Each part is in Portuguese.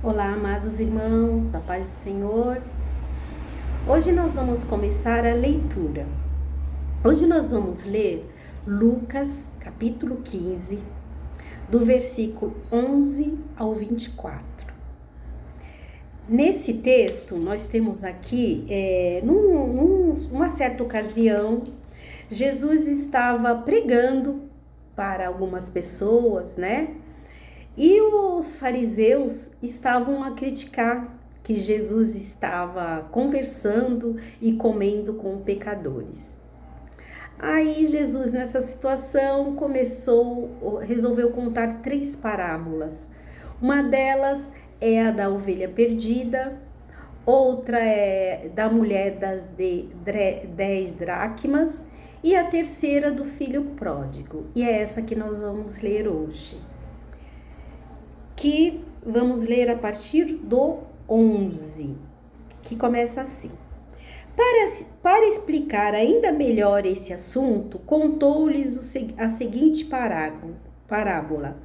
Olá, amados irmãos, a paz do Senhor. Hoje nós vamos começar a leitura. Hoje nós vamos ler Lucas, capítulo 15, do versículo 11 ao 24. Nesse texto, nós temos aqui, numa certa ocasião, Jesus estava pregando para algumas pessoas, né? E os fariseus estavam a criticar que Jesus estava conversando e comendo com pecadores. Aí Jesus, nessa situação, resolveu contar 3 parábolas. Uma delas é a da ovelha perdida, outra é da mulher das 10 dracmas e a terceira do filho pródigo. E é essa que nós vamos ler hoje. Que vamos ler a partir do 11, que começa assim. Para explicar ainda melhor esse assunto, contou-lhes a seguinte parábola.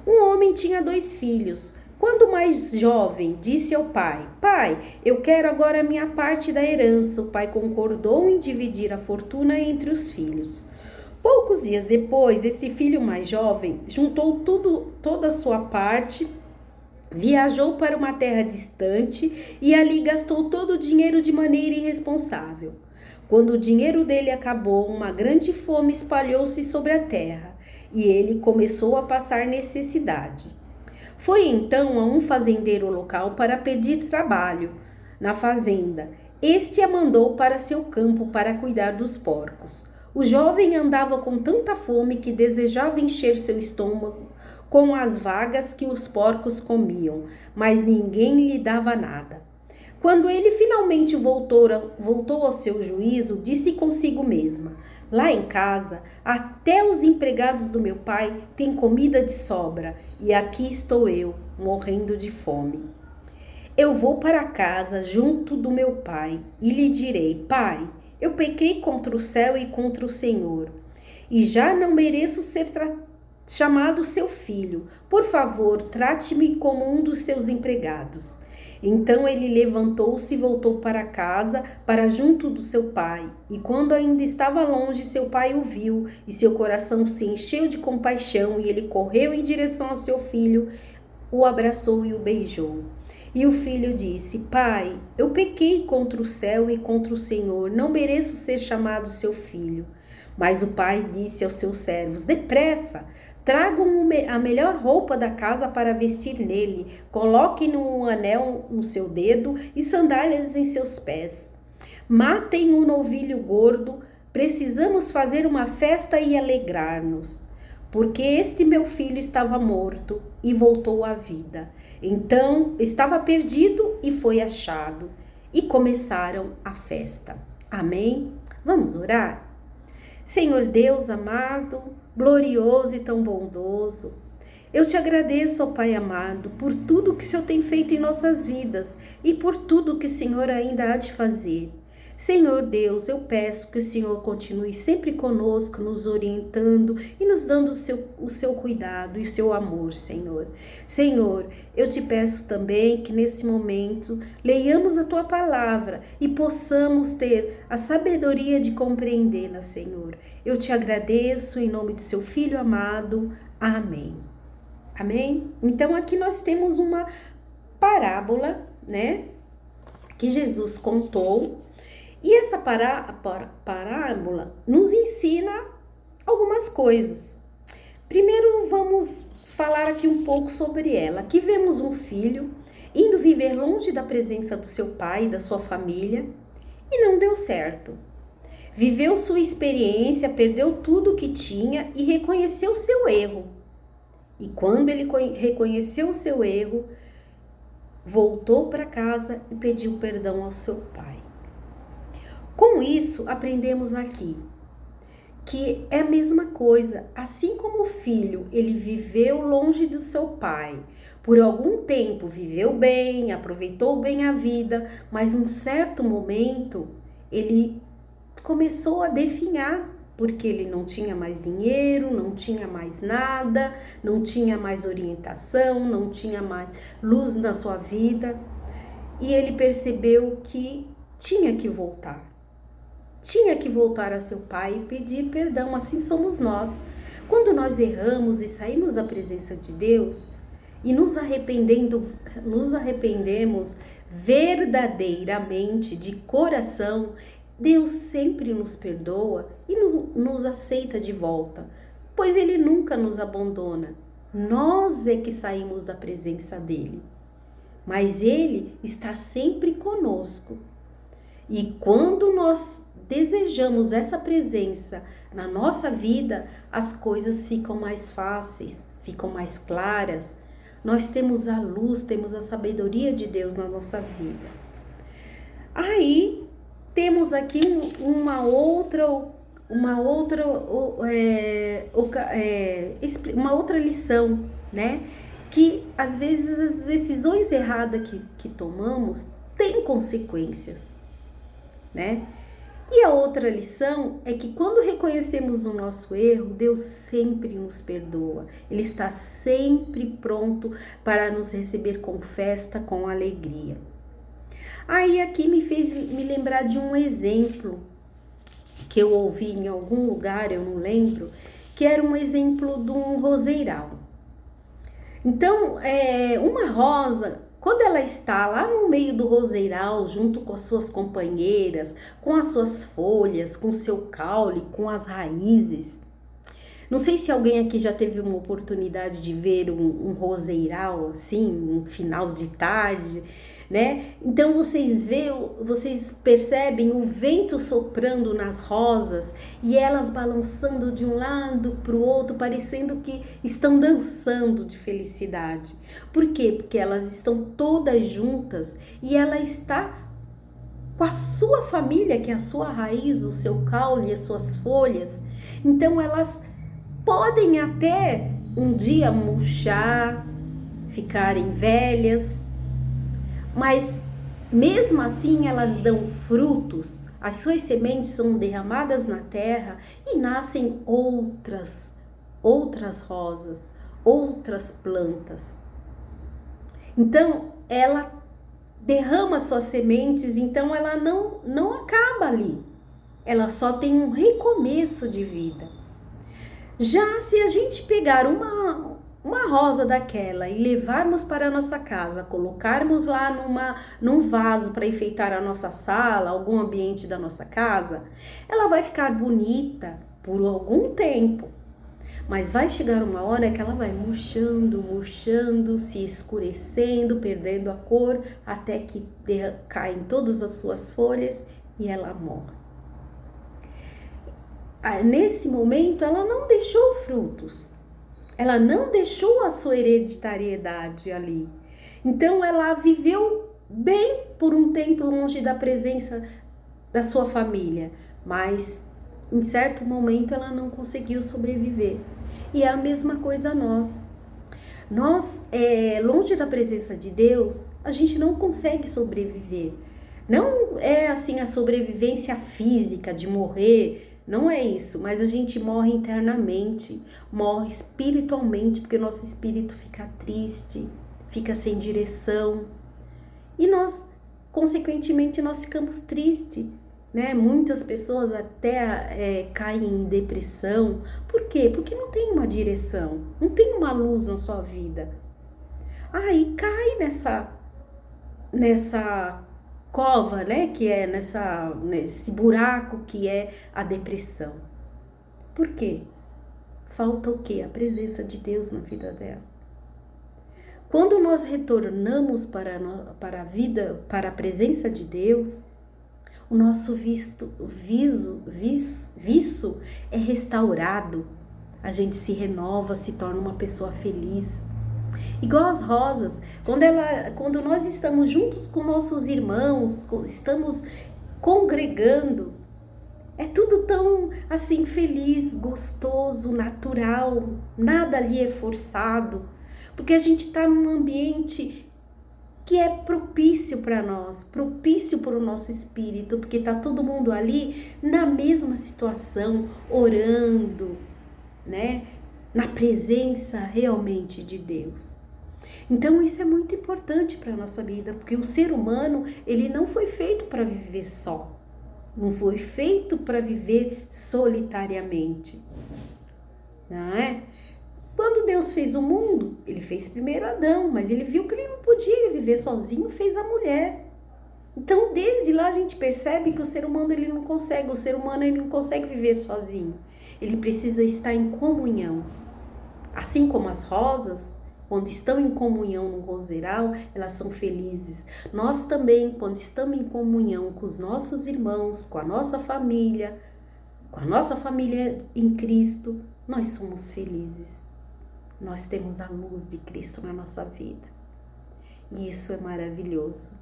Um homem tinha 2 filhos. Quando o mais jovem disse ao pai: Pai, eu quero agora a minha parte da herança, o pai concordou em dividir a fortuna entre os filhos. Poucos dias depois, esse filho mais jovem juntou toda a sua parte, viajou para uma terra distante e ali gastou todo o dinheiro de maneira irresponsável. Quando o dinheiro dele acabou, uma grande fome espalhou-se sobre a terra e ele começou a passar necessidade. Foi então a um fazendeiro local para pedir trabalho na fazenda. Este a mandou para seu campo para cuidar dos porcos. O jovem andava com tanta fome que desejava encher seu estômago com as vagas que os porcos comiam, mas ninguém lhe dava nada. Quando ele finalmente voltou ao seu juízo, disse consigo mesma: Lá em casa, até os empregados do meu pai têm comida de sobra, e aqui estou eu, morrendo de fome. Eu vou para casa junto do meu pai e lhe direi: Pai, eu pequei contra o céu e contra o Senhor, e já não mereço ser chamado seu filho. Por favor, trate-me como um dos seus empregados. Então ele levantou-se e voltou para casa, para junto do seu pai. E quando ainda estava longe, seu pai o viu, e seu coração se encheu de compaixão, e ele correu em direção ao seu filho, o abraçou e o beijou. E o filho disse: Pai, eu pequei contra o céu e contra o Senhor, não mereço ser chamado seu filho. Mas o pai disse aos seus servos: Depressa, tragam a melhor roupa da casa para vestir nele, coloquem um anel no seu dedo e sandálias em seus pés. Matem um novilho gordo, precisamos fazer uma festa e alegrar-nos. Porque este meu filho estava morto e voltou à vida. Então estava perdido e foi achado. E começaram a festa. Amém? Vamos orar? Senhor Deus amado, glorioso e tão bondoso, eu te agradeço, ó Pai amado, por tudo que o Senhor tem feito em nossas vidas e por tudo que o Senhor ainda há de fazer. Senhor Deus, eu peço que o Senhor continue sempre conosco, nos orientando e nos dando o seu cuidado e o seu amor, Senhor. Senhor, eu te peço também que nesse momento leiamos a Tua palavra e possamos ter a sabedoria de compreendê-la, Senhor. Eu te agradeço em nome de seu Filho amado. Amém. Amém? Então aqui nós temos uma parábola, né, que Jesus contou. E essa parábola nos ensina algumas coisas. Primeiro vamos falar aqui um pouco sobre ela. Aqui vemos um filho indo viver longe da presença do seu pai e da sua família e não deu certo. Viveu sua experiência, perdeu tudo o que tinha e reconheceu seu erro. E quando ele reconheceu o seu erro, voltou para casa e pediu perdão ao seu pai. Com isso, aprendemos aqui que é a mesma coisa. Assim como o filho, ele viveu longe do seu pai. Por algum tempo viveu bem, aproveitou bem a vida, mas em um certo momento ele começou a definhar porque ele não tinha mais dinheiro, não tinha mais nada, não tinha mais orientação, não tinha mais luz na sua vida. E ele percebeu que tinha que voltar. Tinha que voltar ao seu pai e pedir perdão. Assim somos nós. Quando nós erramos e saímos da presença de Deus e nos arrependemos verdadeiramente, de coração, Deus sempre nos perdoa e nos aceita de volta, pois Ele nunca nos abandona. Nós é que saímos da presença dEle, mas Ele está sempre conosco. E quando nós desejamos essa presença na nossa vida, as coisas ficam mais fáceis, ficam mais claras. Nós temos a luz, temos a sabedoria de Deus na nossa vida. Aí temos aqui uma outra lição, né? Que às vezes as decisões erradas que tomamos têm consequências, né? E a outra lição é que quando reconhecemos o nosso erro, Deus sempre nos perdoa. Ele está sempre pronto para nos receber com festa, com alegria. Aí aqui me fez me lembrar de um exemplo que eu ouvi em algum lugar, eu não lembro, que era um exemplo de um roseiral. Então, uma rosa, quando ela está lá no meio do roseiral, junto com as suas companheiras, com as suas folhas, com seu caule, com as raízes. Não sei se alguém aqui já teve uma oportunidade de ver um roseiral, assim, um final de tarde, né? Então vocês percebem o vento soprando nas rosas e elas balançando de um lado para o outro, parecendo que estão dançando de felicidade. Por quê? Porque elas estão todas juntas e ela está com a sua família, que é a sua raiz, o seu caule, as suas folhas. Então elas podem até um dia murchar, ficarem velhas, mas mesmo assim elas dão frutos, as suas sementes são derramadas na terra e nascem outras rosas, outras plantas. Então ela derrama suas sementes, então ela não acaba ali, ela só tem um recomeço de vida. Já se a gente pegar uma rosa daquela e levarmos para a nossa casa, colocarmos lá num vaso para enfeitar a nossa sala, algum ambiente da nossa casa, ela vai ficar bonita por algum tempo, mas vai chegar uma hora que ela vai murchando, se escurecendo, perdendo a cor, até que caem todas as suas folhas e ela morre. Nesse momento, ela não deixou frutos, ela não deixou a sua hereditariedade ali. Então, ela viveu bem por um tempo longe da presença da sua família, mas em certo momento ela não conseguiu sobreviver. E é a mesma coisa nós. Nós, longe da presença de Deus, a gente não consegue sobreviver. Não é assim a sobrevivência física de morrer, não é isso, mas a gente morre internamente, morre espiritualmente, porque nosso espírito fica triste, fica sem direção. E nós, consequentemente, nós ficamos tristes, né? Muitas pessoas até caem em depressão. Por quê? Porque não tem uma direção, não tem uma luz na sua vida. Aí cai nessa cova, né, que é nesse buraco que é a depressão. Por quê? Falta o quê? A presença de Deus na vida dela. Quando nós retornamos para a vida, para a presença de Deus, o nosso viço é restaurado, a gente se renova, se torna uma pessoa feliz. Igual as rosas, quando nós estamos juntos com nossos irmãos, estamos congregando, é tudo tão assim feliz, gostoso, natural, nada ali é forçado, porque a gente está num ambiente que é propício para nós, propício para o nosso espírito, porque está todo mundo ali na mesma situação, orando, né? Na presença realmente de Deus. Então isso é muito importante para a nossa vida, porque o ser humano, ele não foi feito para viver só, não foi feito para viver solitariamente, não é? Quando Deus fez o mundo, ele fez primeiro Adão, mas ele viu que ele não podia viver sozinho, fez a mulher. Então, desde lá a gente percebe que o ser humano ele não consegue viver sozinho. Ele precisa estar em comunhão. Assim como as rosas, quando estão em comunhão no roseiral, elas são felizes. Nós também, quando estamos em comunhão com os nossos irmãos, com a nossa família em Cristo, nós somos felizes. Nós temos a luz de Cristo na nossa vida. E isso é maravilhoso,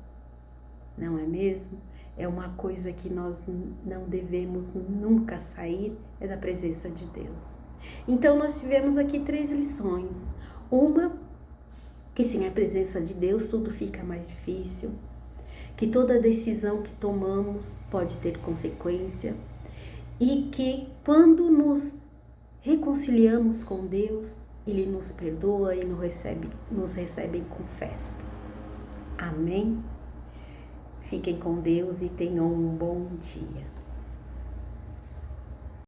não é mesmo? É uma coisa que nós não devemos nunca sair, é da presença de Deus. Então, nós tivemos aqui 3 lições. Uma, que sem a presença de Deus tudo fica mais difícil, que toda decisão que tomamos pode ter consequência e que quando nos reconciliamos com Deus, Ele nos perdoa e nos recebe com festa. Amém? Fiquem com Deus e tenham um bom dia.